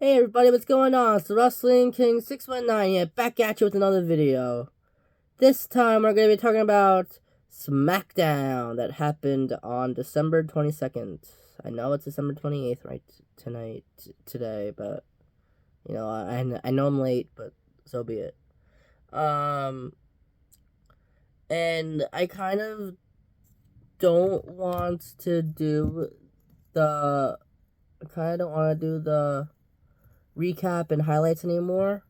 Hey everybody, what's going on? It's the Wrestling King 619 here, back at you with another video. This time we're going to be talking about SmackDown that happened on December 22nd. I know it's December 28th right today, but, you know, I know I'm late, but so be it. And I kind of don't want to do the recap and highlights anymore.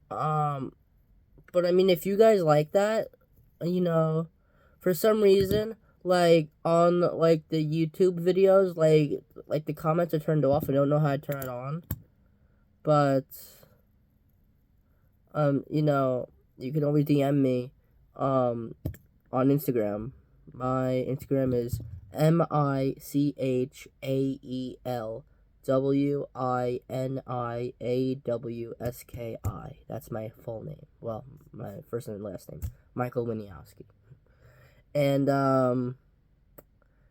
But I mean, if you guys like that, for some reason, like on like the YouTube videos, like the comments are turned off. I don't know how to turn it on, but you can always DM me, on Instagram. My Instagram is MichaelWiniawski. That's my full name. Well, my first and last name, Michael Winiawski. And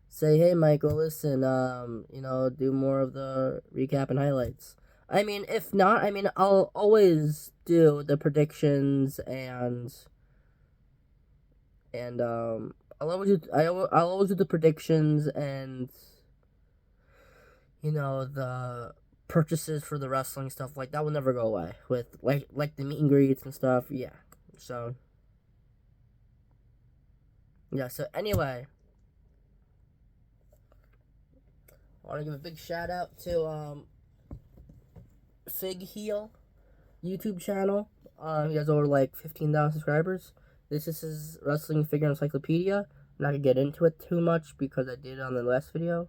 say, hey Michael, listen, do more of the recap and highlights. I mean, if not, I'll always do the predictions and I'll always do the predictions and the purchases for the wrestling stuff. Like that will never go away with like the meet and greets and stuff. Yeah. So anyway, I want to give a big shout out to Fig Heel YouTube channel. He has over like 15,000 subscribers. This is his wrestling figure encyclopedia. I'm not gonna get into it too much because I did it on the last video.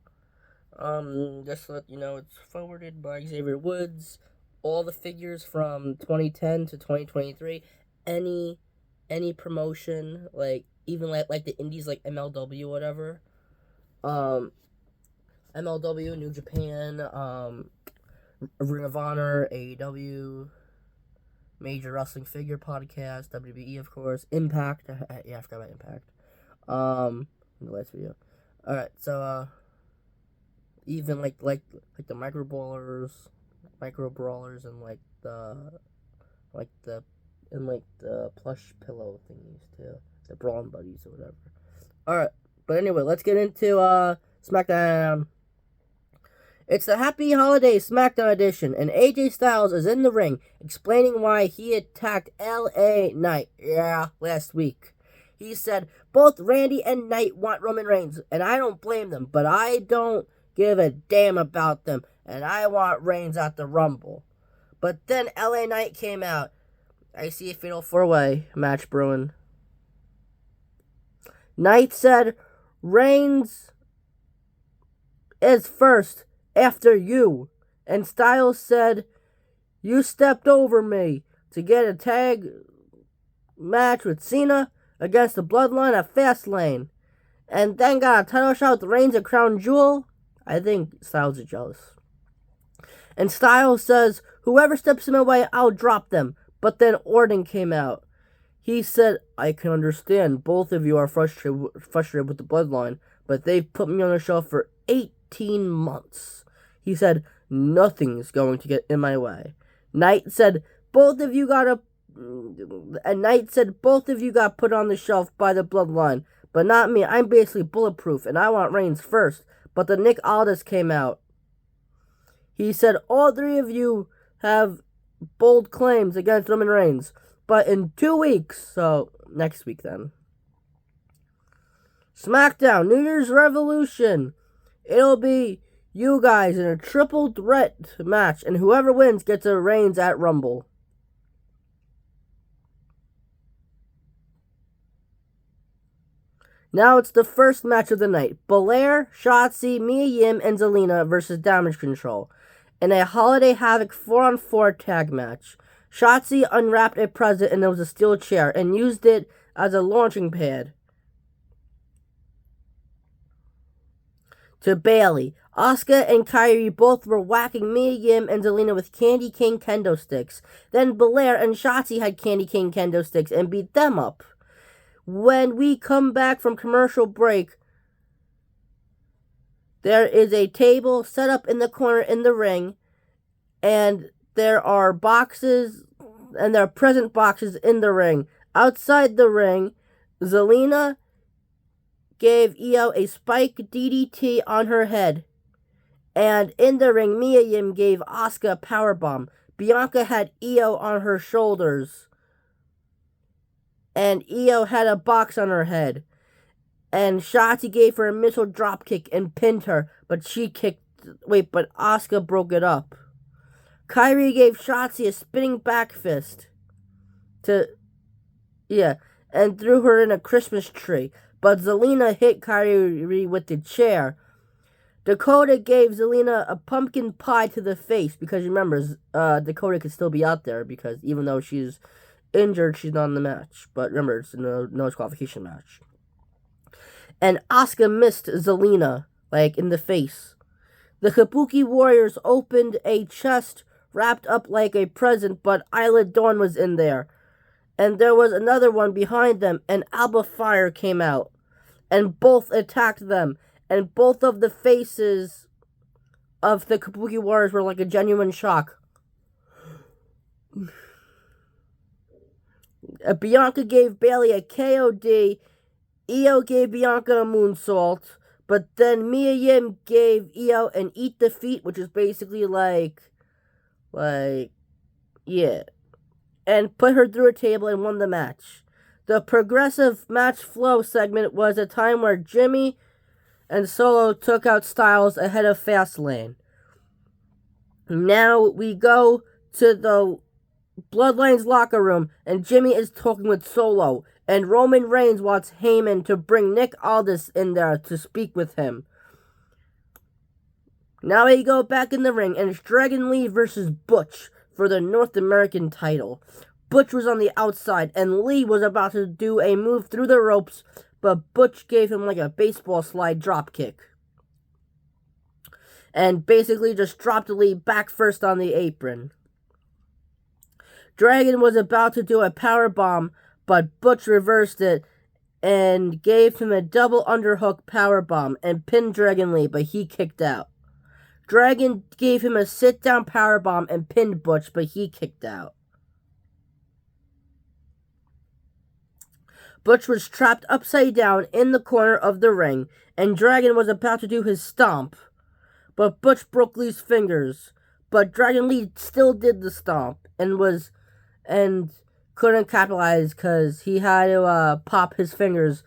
Just to let you know, it's forwarded by Xavier Woods. All the figures from 2010 to 2023. Any promotion, like even like the indies, like MLW, whatever. MLW, New Japan, Ring of Honor, AEW. Major Wrestling Figure Podcast, WWE, of course, Impact. I forgot about Impact. In the last video. Alright, so even like the micro brawlers, and like the plush pillow thingies too, the Brawn Buddies or whatever. Alright, but anyway, let's get into SmackDown. It's the Happy Holidays SmackDown edition, and AJ Styles is in the ring explaining why he attacked LA Knight, last week. He said, both Randy and Knight want Roman Reigns, and I don't blame them, but I don't give a damn about them, and I want Reigns at the Rumble. But then LA Knight came out. I see a fatal 4-way match brewing. Knight said, Reigns is first after you. And Styles said, you stepped over me to get a tag match with Cena against the Bloodline at Fastlane. And then got a title shot with Reigns at Crown Jewel. I think Styles is jealous. And Styles says, whoever steps in my way, I'll drop them. But then Orton came out. He said, I can understand both of you are frustrated with the Bloodline, but they've put me on the show for 18 months. He said, nothing's going to get in my way. Knight said, both of you got put on the shelf by the Bloodline, but not me. I'm basically bulletproof, and I want Reigns first. But then Nick Aldis came out. He said, all three of you have bold claims against Roman Reigns, but in 2 weeks, so next week then. SmackDown, New Year's Revolution. It'll be you guys in a triple threat match, and whoever wins gets a Reigns at Rumble. Now it's the first match of the night. Belair, Shotzi, Mia Yim, and Zelina versus Damage Control in a Holiday Havoc 4-on-4 tag match. Shotzi unwrapped a present, and there was a steel chair, and used it as a launching pad to Bayley. Asuka and Kairi both were whacking Mia Yim and Zelina with candy cane kendo sticks. Then Belair and Shotzi had candy cane kendo sticks and beat them up. When we come back from commercial break, there is a table set up in the corner in the ring, and there are boxes, and there are present boxes in the ring. Outside the ring, Zelina gave Io a spike DDT on her head. And in the ring, Mia Yim gave Asuka a powerbomb. Bianca had Io on her shoulders. And Io had a box on her head. And Shotzi gave her a missile dropkick and pinned her. But Asuka broke it up. Kairi gave Shotzi a spinning back fist. And threw her in a Christmas tree. But Zelina hit Kairi with the chair. Dakota gave Zelina a pumpkin pie to the face because remember, Dakota could still be out there because even though she's injured, she's not in the match. But remember, it's a no disqualification match. And Asuka missed Zelina, in the face. The Kabuki Warriors opened a chest wrapped up like a present, but Isla Dawn was in there. And there was another one behind them, and Alba Fire came out. And both attacked them. And both of the faces of the Kabuki Warriors were like a genuine shock. Bianca gave Bayley a KOD. Io gave Bianca a moonsault. But then Mia Yim gave Io an eat the feet, which is basically and put her through a table and won the match. The progressive match flow segment was a time where Jimmy and Solo took out Styles ahead of Fastlane. Now we go to the Bloodline's locker room, and Jimmy is talking with Solo, and Roman Reigns wants Heyman to bring Nick Aldis in there to speak with him. Now we go back in the ring, and it's Dragon Lee versus Butch for the North American title. Butch was on the outside, and Lee was about to do a move through the ropes, but Butch gave him like a baseball slide drop kick. And basically just dropped Lee back first on the apron. Dragon was about to do a powerbomb, but Butch reversed it and gave him a double underhook powerbomb and pinned Dragon Lee, but he kicked out. Dragon gave him a sit-down powerbomb and pinned Butch, but he kicked out. Butch was trapped upside down in the corner of the ring, and Dragon was about to do his stomp. But Butch broke Lee's fingers. But Dragon Lee still did the stomp and couldn't capitalize because he had to pop his fingers.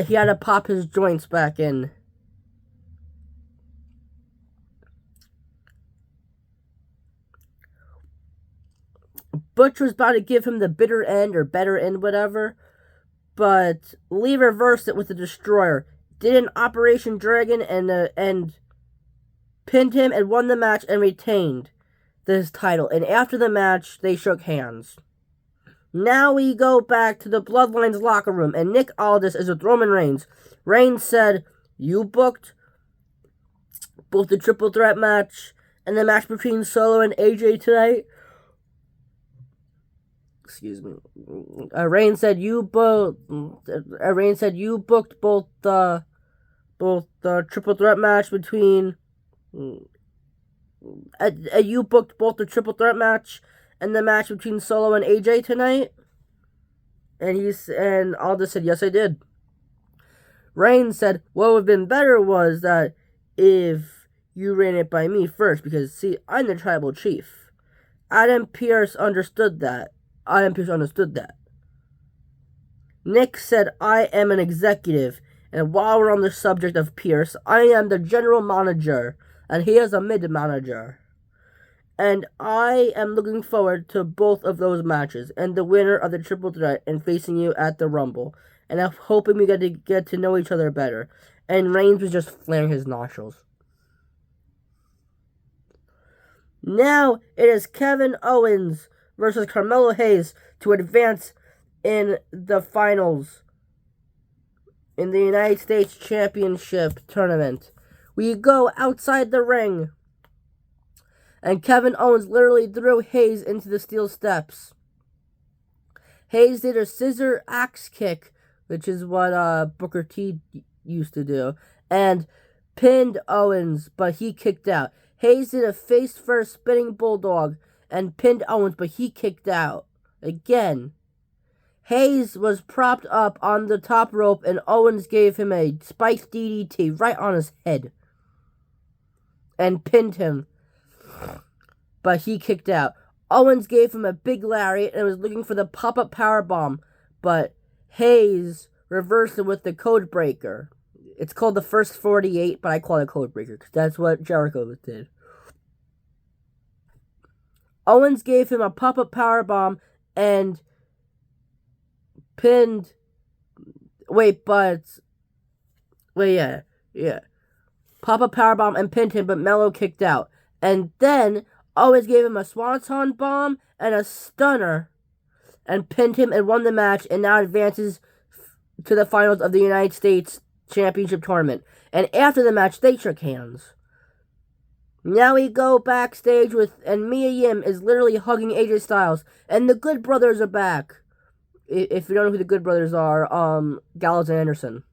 He had to pop his joints back in. Butch was about to give him the bitter end or better end, whatever. But Lee reversed it with the Destroyer. Did an Operation Dragon and pinned him and won the match and retained this title. And after the match, they shook hands. Now we go back to the Bloodline's locker room, and Nick Aldis is with Roman Reigns. Reigns said, "You booked both the triple threat match and the match between Solo and AJ tonight." Excuse me. Reigns said you booked both the triple threat match between. You booked both the triple threat match and the match between Solo and AJ tonight. And Aldis said, "Yes, I did." Reigns said, "What would have been better was that if you ran it by me first, because see, I'm the tribal chief." Adam Pearce understood that. Nick said, "I am an executive, and while we're on the subject of Pearce, I am the general manager, and he is a mid-manager. And I am looking forward to both of those matches, and the winner of the triple threat and facing you at the Rumble. And I'm hoping we get to know each other better." And Reigns was just flaring his nostrils. Now it is Kevin Owens versus Carmelo Hayes to advance in the finals in the United States Championship tournament. We go outside the ring, and Kevin Owens literally threw Hayes into the steel steps. Hayes did a scissor axe kick, which is what Booker T used to do, and pinned Owens, but he kicked out. Hayes did a face-first spinning bulldog and pinned Owens, but he kicked out. Again. Hayes was propped up on the top rope, and Owens gave him a spiked DDT right on his head and pinned him, but he kicked out. Owens gave him a big lariat and was looking for the pop-up powerbomb, but Hayes reversed it with the code breaker. It's called the first 48, but I call it code breaker because that's what Jericho did. Owens gave him a pop-up powerbomb and pinned... Yeah. Pop-up powerbomb and pinned him, but Mello kicked out. And then Owens gave him a swanton bomb and a stunner and pinned him and won the match, and now advances to the finals of the United States Championship Tournament. And after the match, they shook hands. Now we go backstage and Mia Yim is literally hugging AJ Styles, and the Good Brothers are back. If you don't know who the Good Brothers are, Gallows and Anderson.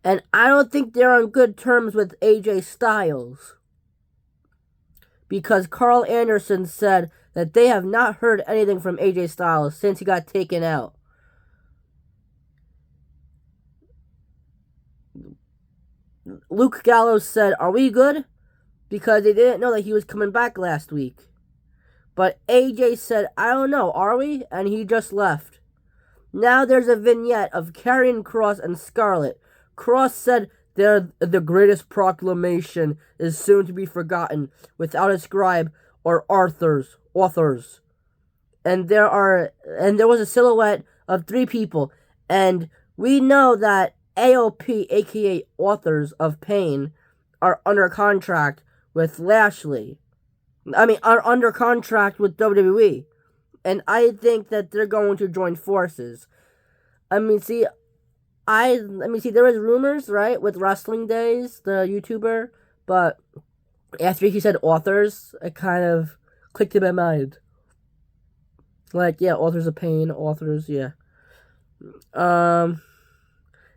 And I don't think they're on good terms with AJ Styles, because Carl Anderson said that they have not heard anything from AJ Styles since he got taken out. Luke Gallows said, "Are we good?" Because they didn't know that he was coming back last week. But AJ said, "I don't know, are we?" And he just left. Now there's a vignette of Karrion Kross and Scarlett. Kross said the greatest proclamation is soon to be forgotten without a scribe or authors. And there was a silhouette of 3 people, and we know that AOP, aka Authors of Pain, are under contract with Lashley. Are under contract with WWE. And I think that they're going to join forces. There was rumors, right, with Wrestling Days, the YouTuber, but after he said authors, it kind of clicked in my mind. Like, yeah, Authors of Pain, authors, yeah.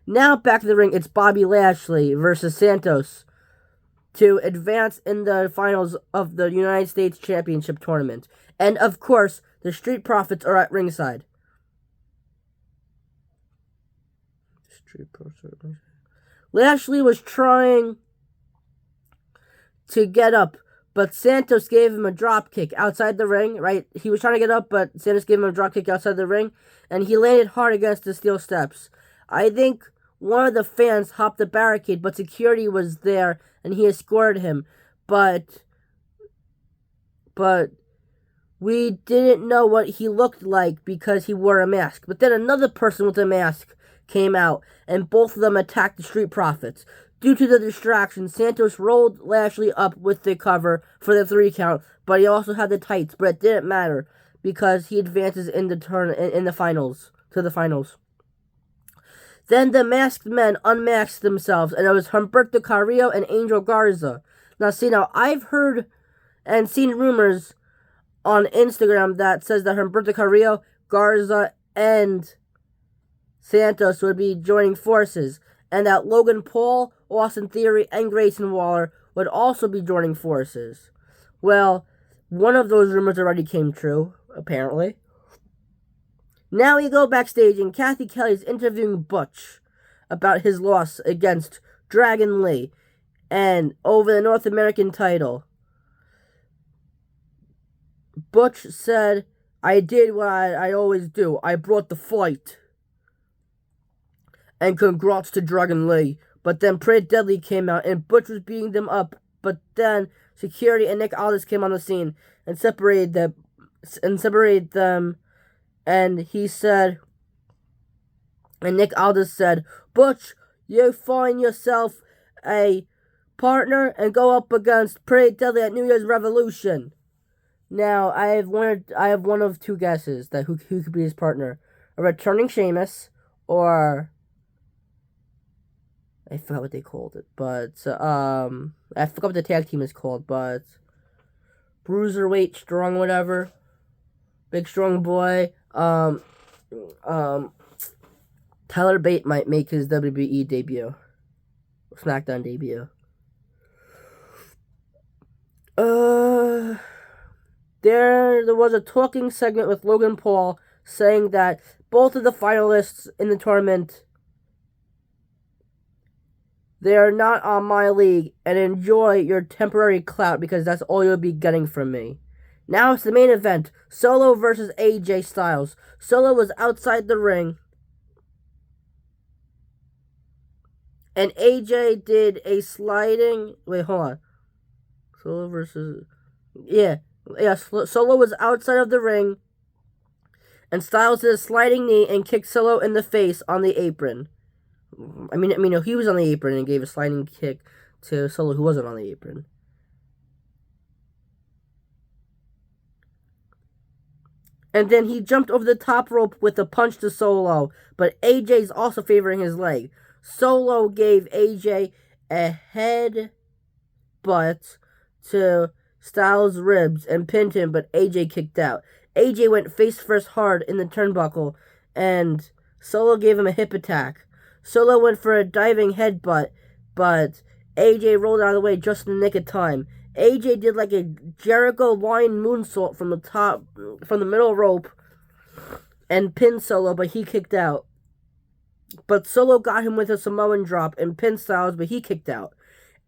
Now back to the ring, it's Bobby Lashley versus Santos to advance in the finals of the United States Championship Tournament. And of course, the Street Profits are at ringside. Lashley was trying to get up, but Santos gave him a drop kick outside the ring, right? He was trying to get up, but Santos gave him a drop kick outside the ring, and he landed hard against the steel steps. I think one of the fans hopped the barricade, but security was there, and he escorted him. But we didn't know what he looked like because he wore a mask. But then another person with a mask came out, and both of them attacked the Street Profits. Due to the distraction, Santos rolled Lashley up with the cover for the 3 count, but he also had the tights, but it didn't matter because he advances in the finals, to the finals. Then the masked men unmasked themselves, and it was Humberto Carrillo and Angel Garza. Now I've heard and seen rumors on Instagram that says that Humberto Carrillo, Garza, and Santos would be joining forces, and that Logan Paul, Austin Theory, and Grayson Waller would also be joining forces. Well, one of those rumors already came true, apparently. Now we go backstage, and Kathy Kelly's interviewing Butch about his loss against Dragon Lee and over the North American title. Butch said, "I did what I always do. I brought the fight. And congrats to Dragon Lee." But then Pretty Deadly came out, and Butch was beating them up. But then security and Nick Aldis came on the scene and separated them. And he said, and Nick Aldis said, "Butch, you find yourself a partner and go up against Pretty Deadly at New Year's Revolution." Now, I have one of 2 guesses that who could be his partner: a returning Sheamus, or I forgot what they called it, but I forgot what the tag team is called, but Bruiserweight, strong, whatever, big strong boy. Tyler Bate might make his WWE debut, SmackDown debut. there was a talking segment with Logan Paul saying that both of the finalists in the tournament, they are not on my league, and enjoy your temporary clout because that's all you'll be getting from me. Now it's the main event, Solo versus AJ Styles. Solo was outside the ring, and AJ did a sliding... Wait, hold on. Solo versus... Yeah, Solo was outside of the ring, and Styles did a sliding knee and kicked Solo in the face on the apron. I mean, no, he was on the apron and gave a sliding kick to Solo, who wasn't on the apron. And then he jumped over the top rope with a punch to Solo, but AJ's also favoring his leg. Solo gave AJ a headbutt to Styles' ribs and pinned him, but AJ kicked out. AJ went face first hard in the turnbuckle, and Solo gave him a hip attack. Solo went for a diving headbutt, but AJ rolled out of the way just in the nick of time. AJ did like a Jericho lion moonsault from the middle rope, and pinned Solo, but he kicked out. But Solo got him with a Samoan drop and pinned Styles, but he kicked out.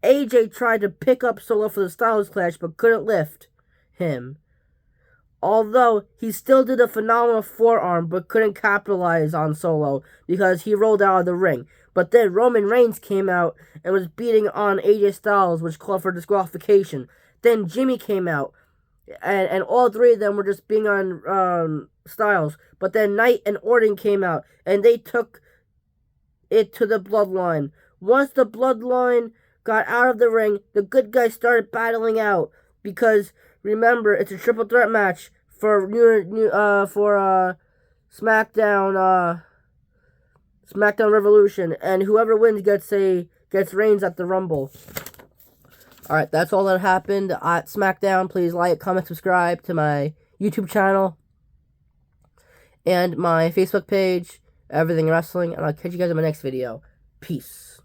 AJ tried to pick up Solo for the Styles Clash, but couldn't lift him. Although, he still did a phenomenal forearm, but couldn't capitalize on Solo because he rolled out of the ring. But then Roman Reigns came out and was beating on AJ Styles, which called for disqualification. Then Jimmy came out, and all three of them were just being on Styles. But then Knight and Orton came out, and they took it to the Bloodline. Once the Bloodline got out of the ring, the good guys started battling out because... Remember, it's a triple threat match for SmackDown Revolution, and whoever wins gets reigns at the Rumble. All right, that's all that happened at SmackDown. Please like, comment, subscribe to my YouTube channel and my Facebook page, Everything Wrestling, and I'll catch you guys in my next video. Peace.